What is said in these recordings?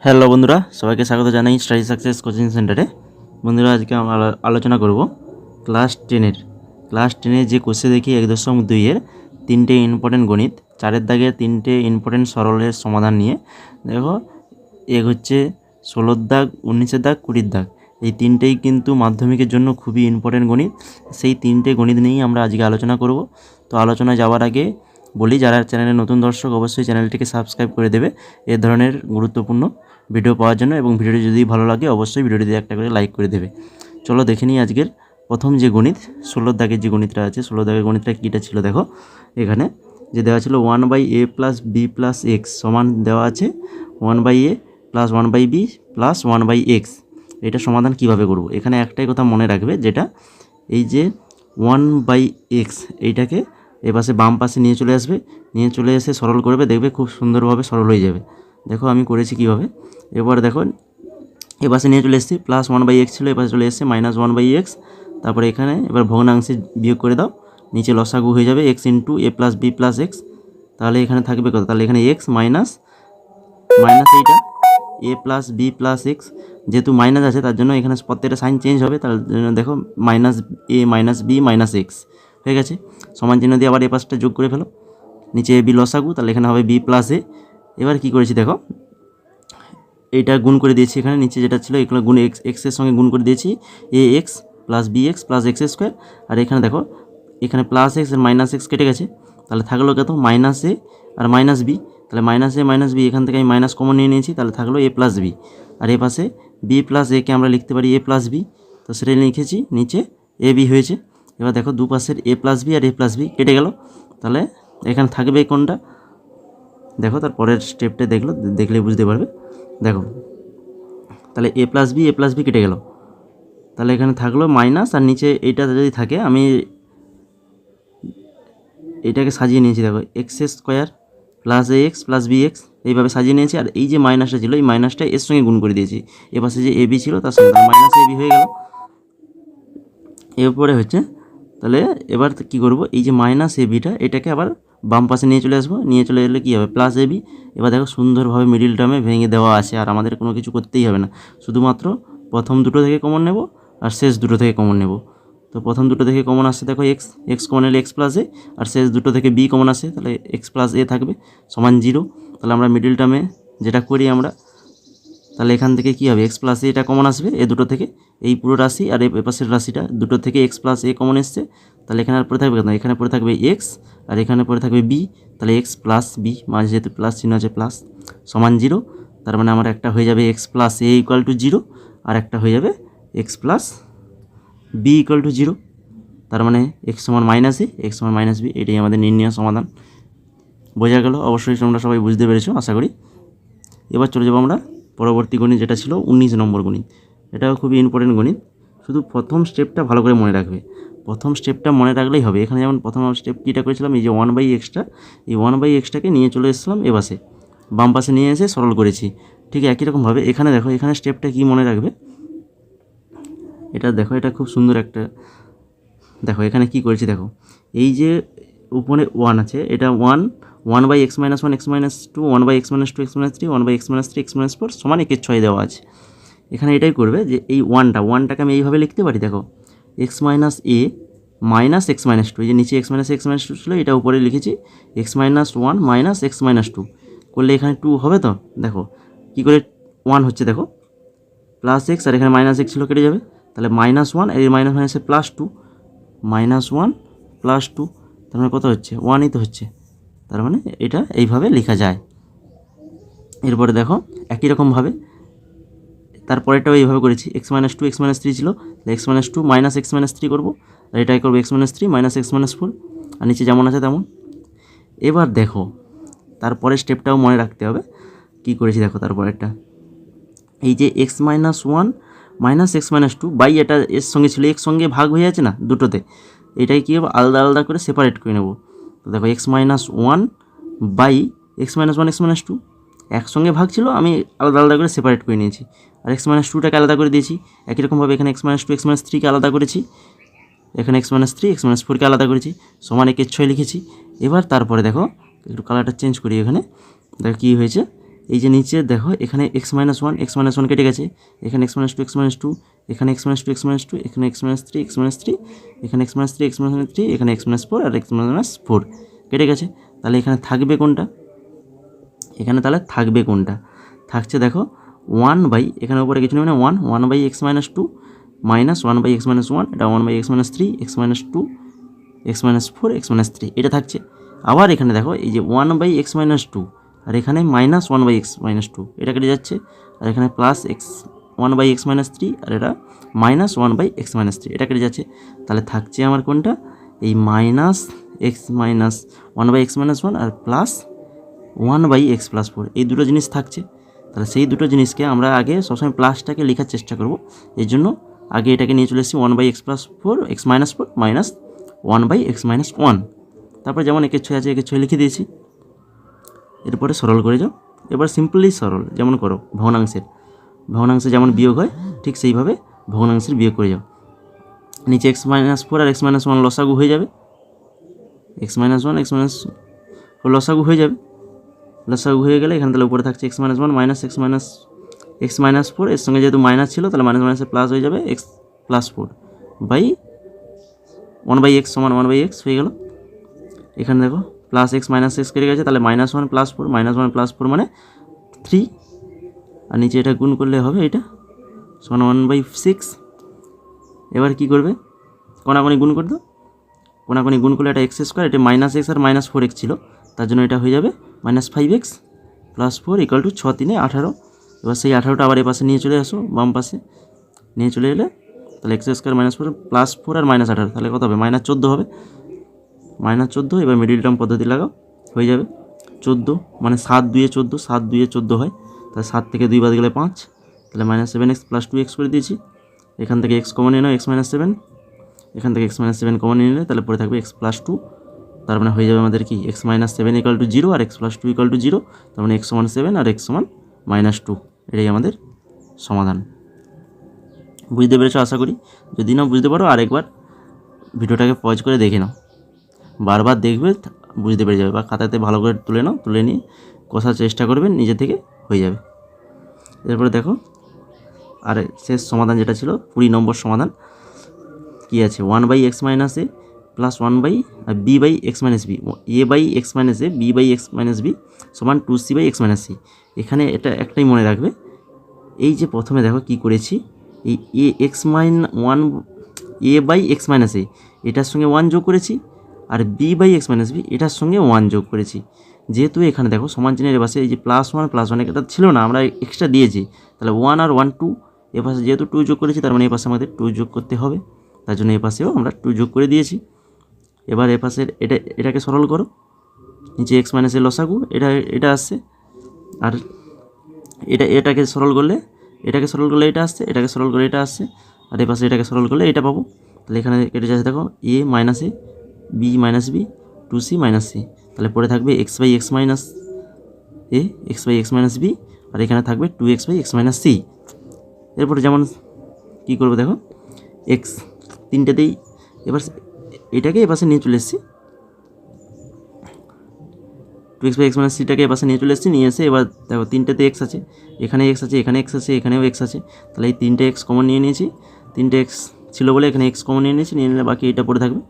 Hello বন্ধুরা, সবাইকে স্বাগত জানাই স্টাডি সাকসেস কোচিং সেন্টারে। বন্ধুরা, আজকে আমরা আলোচনা করব ক্লাস টেনের যে কোষে দেখি 1.2-এর 3টে ইম্পর্টেন্ট গণিত, 4-এর দাগের 3টে ইম্পর্টেন্ট সরলের সমাধান নিয়ে। দেখো, এক হচ্ছে 16 দাগ, 19 দাগ, 20 দাগ। এই তিনটেই কিন্তু মাধ্যমিকের জন্য খুবই ইম্পর্টেন্ট গণিত। সেই 3টে গণিত নিয়েই আমরা আজকে আলোচনা করব। তো আলোচনা যাওয়ার আগে বলি, যারা চ্যানেলের নতুন দর্শক অবশ্যই চ্যানেলটিকে সাবস্ক্রাইব করে দেবে এ ধরনের গুরুত্বপূর্ণ ভিডিও পাওয়ার জন্য, এবং ভিডিওটি যদি ভালো লাগে অবশ্যই ভিডিওটিতে একটা করে লাইক করে দেবে। চলো দেখে নিই আজকের প্রথম যে গণিত, 16 দাগের যে গণিতটা আছে। 16 দাগের গণিতটা কীটা ছিল দেখো, এখানে যে দেওয়া ছিল 1/a + b + x সমান দেওয়া আছে 1/a + 1/b + 1/x। এটা সমাধান কিভাবে করব? এখানে একটাই কথা মনে রাখবে, যেটা এই যে 1/x এইটাকে এপাশে বাম পাশে নিয়ে চলে এসে সরল করবে, দেখবে খুব সুন্দরভাবে সরল হয়ে যাবে। দেখো আমি করেছি কীভাবে। এবার দেখো, এপাশে নিয়ে চলে এসেছি, +1/x ছিল, এপাশে চলে এসেছে -1/x। তারপরে এখানে এবার ভগ্নাংশে বিয়োগ করে দাও, নিচে লসাগু হয়ে যাবে x × a + b + x। তাহলে এখানে থাকবে কত? তাহলে এখানে x মাইনাস এইটা a + b + x, যেহেতু মাইনাস আছে তার জন্য এখানে প্রত্যেকটা সাইন চেঞ্জ হবে। তার জন্য দেখো -a - b - x হয়ে গেছে। সমান চিহ্ন দিয়ে আবার এ পাশটা যোগ করে ফেলো, নিচে a b লসাগু, তাহলে এখানে হবে b + a। এবার কি করেছি দেখো, এইটা গুণ করে দিয়েছি, এখানে নিচে যেটা ছিল এগুলো গুণ এক্সের সঙ্গে গুণ করে দিয়েছি, ax + bx + x²। আর এখানে দেখো, এখানে +x আর -x কেটে গেছে, তাহলে থাকলো কত? -a R -b। তাহলে -a - b এখান থেকে আমি মাইনাস কমন নিয়ে নিয়েছি, তাহলে থাকলো a + b। আর এ পাশে b + a কে আমরা লিখতে পারি a + b, তো সেটাই লিখেছি, নিচে ab হয়েছে। এবার দেখো দুপাশের a + b R a + b কেটে গেল, তাহলে এখানে থাকবে কোনটা? দেখো তার পরের স্টেপটা দেখলেই বুঝতে পারবে। দেখো, তাহলে a + b কেটে গেল, তাহলে এখানে থাকলো মাইনাস, আর নিচে এইটা যদি থাকে, আমি এটাকে সাজিয়ে নিয়েছি। দেখো x² + ax + bx এইভাবে সাজিয়ে নিয়েছি। আর এই যে মাইনাসটা ছিল, এই মাইনাসটা এর সঙ্গে গুণ করে দিয়েছি, এপাশে যে ab ছিল তার সঙ্গে, -ab হয়ে গেল। এরপরে হচ্ছে, তাহলে এবার কি করব, এই যে -abটা এটাকে আবার বাম পাশে নিয়ে চলে আসবো, নিয়ে চলে এলে কী হবে? +ab। এবার দেখো সুন্দরভাবে মিডিল টার্মে ভেঙে দেওয়া আছে, আর আমাদের কোনো কিছু করতেই হবে না, শুধুমাত্র প্রথম দুটো থেকে কমন নেব আর শেষ দুটো থেকে কমন নেব। তো প্রথম দুটো থেকে কমন আসছে দেখো x কমন এলে x + a, আর শেষ দুটো থেকে b কমন আসে, তাহলে x + a থাকবে সমান 0। তাহলে আমরা মিডিল টার্মে যেটা করি আমরা, তাহলে এখান থেকে কী হবে? x + a এটা কমন আসবে এ দুটো থেকে, এই পুরো রাশি আর এ পাশের রাশিটা দুটো থেকে x + a কমন এসছে। তাহলে এখানে আর পড়ে থাকবে কেন? এখানে পড়ে থাকবে x, আর এখানে পড়ে থাকবে b। তাহলে x + b, মাঝে যেহেতু প্লাস চিহ্ন আছে প্লাস, সমান 0। তার মানে আমার একটা হয়ে যাবে x + a = 0, আর একটা হয়ে যাবে x + b = 0। তার মানে x সমান -a, x সমান -b, এটাই আমাদের নির্ণয় সমাধান। বোঝা গেল? অবশ্যই তোমরা সবাই বুঝতে পেরেছো আশা করি। এবার চলে যাবো আমরা পরবর্তী গণিত, যেটা ছিল 19 নম্বর গণিত। এটাও খুবই ইম্পর্টেন্ট গণিত, শুধু প্রথম স্টেপটা ভালো করে মনে রাখবে। প্রথম স্টেপটা মনে রাখলেই হবে। এখানে যেমন প্রথম স্টেপ কীটা করেছিলাম, এই যে 1/xটা, এই 1/xটাকে নিয়ে চলে এসেছিলাম এ পাশে, বাম পাশে নিয়ে এসে সরল করেছি। ঠিক একই রকমভাবে এখানে দেখো, এখানে স্টেপটা কি মনে রাখবে, এটা দেখো, এটা খুব সুন্দর একটা, দেখো এখানে কি করেছি দেখো, এই যে উপরে 1 আছে, এটা 1/x - 1 x - 2 1/x - 2 x - 3 1/x - 3 x - 4 সমান 1/6 দেওয়া আছে। এখানে এটাই করবে যে এই ওয়ানটাকে আমি এইভাবে লিখতে পারি, দেখো x - a - x - 2, এই যে নিচে x - 2 ছিল, এটা উপরে লিখেছি x - 1 - x - 2 করলে এখানে 2 হবে। তো দেখো কী করে 1 হচ্ছে, দেখো +x আর এখানে -x ছিল, কেটে যাবে, তাহলে -1 আর এই মাইনাসে +2, -1 + 2, তার মানে কত হচ্ছে? 1ই তো হচ্ছে। তার মানে এটা এইভাবে লেখা যায়। এরপরে দেখো একই রকমভাবে তারপরেরটাও এইভাবে করেছি, x - 2 x - 3 ছিল, x - 2 - x - 3 করবো, আর এটাই করবো x - 3 - x - 4, আর নিচে যেমন আছে তেমন। এবার দেখো তারপরের স্টেপটাও মনে রাখতে হবে, কি করেছি দেখো তারপরেরটা, এই যে x - 1 - x - 2 বাই, এটা এর সঙ্গে ছিল, এর সঙ্গে ভাগ হয়ে আছে না দুটোতে, এটাই কী হবে? আলাদা আলাদা করে সেপারেট করে নেব। তো দেখো x - 1 বাই x - 1 x - 2 একসঙ্গে ভাগ ছিল, আমি আলাদা আলাদা করে সেপারেট করে নিয়েছি, আর x - 2টাকে আলাদা করে দিয়েছি। একই রকমভাবে এখানে x - 2 x - 3কে আলাদা করেছি, এখানে x - 3 x - 4কে আলাদা করেছি, সমান 1/6 লিখেছি। এবার তারপরে দেখো একটু কালারটা চেঞ্জ করি, এখানে দেখো কী হয়েছে, এই যে নিচে দেখো এখানে x-1 কেটে গেছে, এখানে x-2, এখানে x-2, এখানে x-3, এখানে x-3, এখানে x-4 আর x-4 কেটে গেছে। তাহলে এখানে থাকবে কোনটা? এখানে তাহলে থাকবে কোনটা? থাকছে দেখো 1 এখানে উপরে কিছু নেই, মানে 1/x-2 মাইনাস 1/x-1, এটা 1/x-3, x-2, x-4, x-3 এটা থাকছে। আবার এখানে দেখো এই যে 1/x-2 আর এখানে মাইনাস 1/x-2 এটা কেটে যাচ্ছে, আর এখানে প্লাস 1/x-3 আর এটা মাইনাস 1/x-3 এটা কেটে যাচ্ছে। তাহলে থাকছে আমার কোনটা? এই মাইনাস 1/x-1 আর প্লাস 1/x+4 এই দুটো জিনিস থাকছে। তাহলে সেই দুটো জিনিসকে আমরা আগে সবসময় প্লাসটাকে লেখার চেষ্টা করব, এই জন্য আগে এটাকে নিয়ে চলে এসেছি 1/x+4 x-4 মাইনাস 1/x-1। তারপর যেমন একে 6 আছে, একে 6 লিখে দিয়েছি। এরপরে সরল করে যাও। এবার সিম্পলি সরল যেমন করো ভগ্নাংশে যেমন বিয়োগ হয় ঠিক সেইভাবে ভগ্নাংশের বিয়োগ করে যাও। নিচে x-4 আর x-1 লসাগু হয়ে যাবে, x-1 x-4 লসাগু হয়ে যাবে। লসাগু হয়ে গেলে এখানে তাহলে উপরে থাকছে x-1 মাইনাস x-4, এর সঙ্গে যেহেতু মাইনাস ছিল তাহলে মাইনাসে প্লাস হয়ে যাবে x+4 বাই 1/x সমান 1/x হয়ে গেল। এখানে দেখো প্লাস x মাইনাস x কেটে গেছে, তাহলে -1+4 মানে 3, আর নিচে এটা গুণ করলে হবে এটা সমান 1/6। এবার কি করবে? কোনাকুনি গুণ করে দাও, কোনাকুনি গুণ করলে এটা x², এটা -x আর -4x ছিল, তার জন্য এটা হয়ে যাবে -5x + 4 = 6 3 18। এবার সেই 18টা আবার এ পাশে নিয়ে চলে আসো, বাম পাশে নিয়ে চলে এলে তাহলে x² -4 + 4 আর -18 তাহলে কত হবে? -14 হবে, -14। এবার মিডিল টার্ম পদ্ধতি লাগাও, হয়ে যাবে 14, মানে 7 2 14, 7 2 14 হয়, তাহলে 7 থেকে 2 বাদ গেলে 5, তাহলে -7x + 2x করে দিয়েছি। এখান থেকে x কমন নিয়ে নাও, x-7, এখান থেকে x-7 কমন নিয়ে নিলে তাহলে পরে থাকবে x+2, তার মানে হয়ে যাবে আমাদের কি x-7 = 0 আর x+2 = 0, তার মানে x = 7 আর x = -2। এটাই আমাদের সমাধান। বুঝতে পেরেছো আশা করি। যদি না বুঝতে পারো আরেকবার ভিডিওটাকে পজ করে দেখে নাও, বারবার দেখবে বুঝতে পেরে যাবে, বা খাতাতে ভালো করে তুলে নাও, তুলে নিয়ে কষার চেষ্টা করবেন, নিজে থেকে হয়ে যাবে। এরপরে দেখো আর শেষ সমাধান যেটা ছিল 20 নম্বর সমাধান কি আছে? 1/x - a plus 1/b/x - b, a/x - a b/x - b সমান 2c/x - c। এখানে এটা একটাই মনে রাখবে, এই যে প্রথমে দেখো কি করেছি, এই a/x - a এটার সঙ্গে 1 যোগ করেছি, আর b/x - b এটার সঙ্গে 1 যোগ করেছি। যেহেতু এখানে দেখো সমান চিহ্নের পাশে এই যে +1 এটা ছিল না, আমরা এক্সট্রা দিয়েছি, তাহলে 1 আর 1 2, এ পাশে যেহেতু 2 যোগ করেছি তার মানে এ পাশে আমাদের 2 যোগ করতে হবে, তার জন্য এ পাশেও আমরা 2 যোগ করে দিয়েছি। এবার এ পাশের এটাকে সরল করো, নিচে x - এর লসাগু এটা আসছে, আর এটাকে সরল করলে এটা আসছে, এটাকে সরল করলে এটা আসছে, আর এ পাশে এটাকে সরল করলে এটা পাবো। তাহলে এখানে কেটে যাচ্ছে দেখো a - a b - b 2c - c, তাহলে পরে থাকবে x/x - a x/x - b, আর এখানে থাকবে 2x/x - c। এরপরে যেমন কী করবো দেখো, x তিনটেতেই, এবার এটাকে এপাশে নিয়ে চলে এসেছি, 2x/x - c-টাকে এপাশে নিয়ে চলে এসেছি, নিয়ে এসে এবার দেখো তিনটেতে x আছে, এখানে x আছে, এখানে x আছে, এখানেও x আছে, তাহলে এই তিনটে x কমন নিয়ে নিয়েছি, তিনটে x ছিল বলে এখানে x কমন নিয়ে নিলে বাকি এটা পড়ে থাকবে।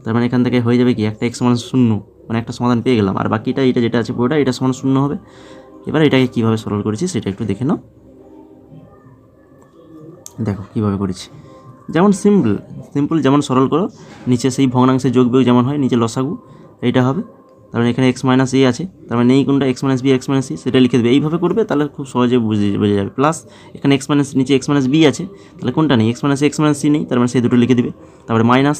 তার মানে এখান থেকে হয়ে যাবে কি, একটা x = 0, মানে একটা সমাধান পেয়ে গেলাম, আর বাকিটা এটা যেটা আছে পুরোটা এটা সমান 0 হবে। এবার এটাকে কীভাবে সরল করেছি সেটা একটু দেখে নাও, দেখো কীভাবে করেছি। যেমন সিম্পল যেমন সরল করো, নিচে সেই ভগ্নাংশে যোগ বিয়োগ যেমন হয়, নিচে লসাগু এইটা হবে, তার মানে এখানে x - a আছে, তার মানে এই কোনটা x - b x - c সেটা লিখে দেবে, এইভাবে করবে তাহলে খুব সহজে বুঝে যাবে। প্লাস এখানে নিচে x - b আছে, তাহলে কোনটা নেই, x - a x - c নেই, তার মানে সেই দুটো লিখে দিবে। তারপরে মাইনাস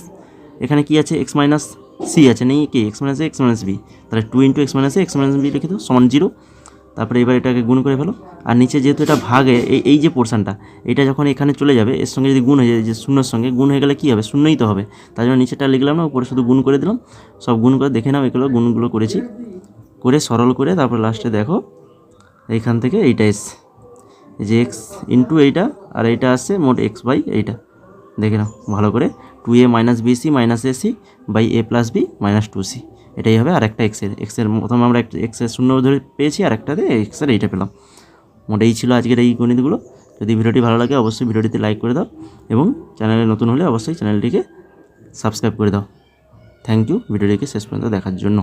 এখানে কি আছে, x - c আছে, নেই কি x - a x - b, তাহলে 2 × x - a x - b লিখে দাও সমান 0। তারপরে এবার এটাকে গুণ করে ফেলো, আর নিচে যেহেতু এটা ভাগে এই যে পোর্শনটা, এটা যখন এখানে চলে যাবে এর সঙ্গে যদি গুণ হয়ে যায়, যে শূন্যর সঙ্গে গুণ হয়ে গেলে কী হবে, শূন্যই তো হবে, তার জন্য নিচেটা লিখলাম না, উপরে শুধু গুণ করে দিলাম। সব গুণ করে দেখে নাও, এগুলো গুণগুলো করেছি, করে সরল করে তারপর লাস্টে দেখো এইখান থেকে এইটা এসছে, এই যে x * এইটা, আর এইটা আসছে মোট x/, এইটা দেখে নাও ভালো করে, 2a - bc - ac / a + b - 2c, এটাই হবে আর একটা এক্সের প্রথমে আমরা এক্সের শূন্য ধরে পেয়েছি আর একটাতে এক্সের এইটা পেলাম। মোটেই ছিল আজকের এই গণিতগুলো। যদি ভিডিওটি ভালো লাগে অবশ্যই ভিডিওটিতে লাইক করে দাও এবং চ্যানেলে নতুন হলে অবশ্যই চ্যানেলটিকে সাবস্ক্রাইব করে দাও। থ্যাংক ইউ ভিডিওটিকে শেষ পর্যন্ত দেখার জন্য।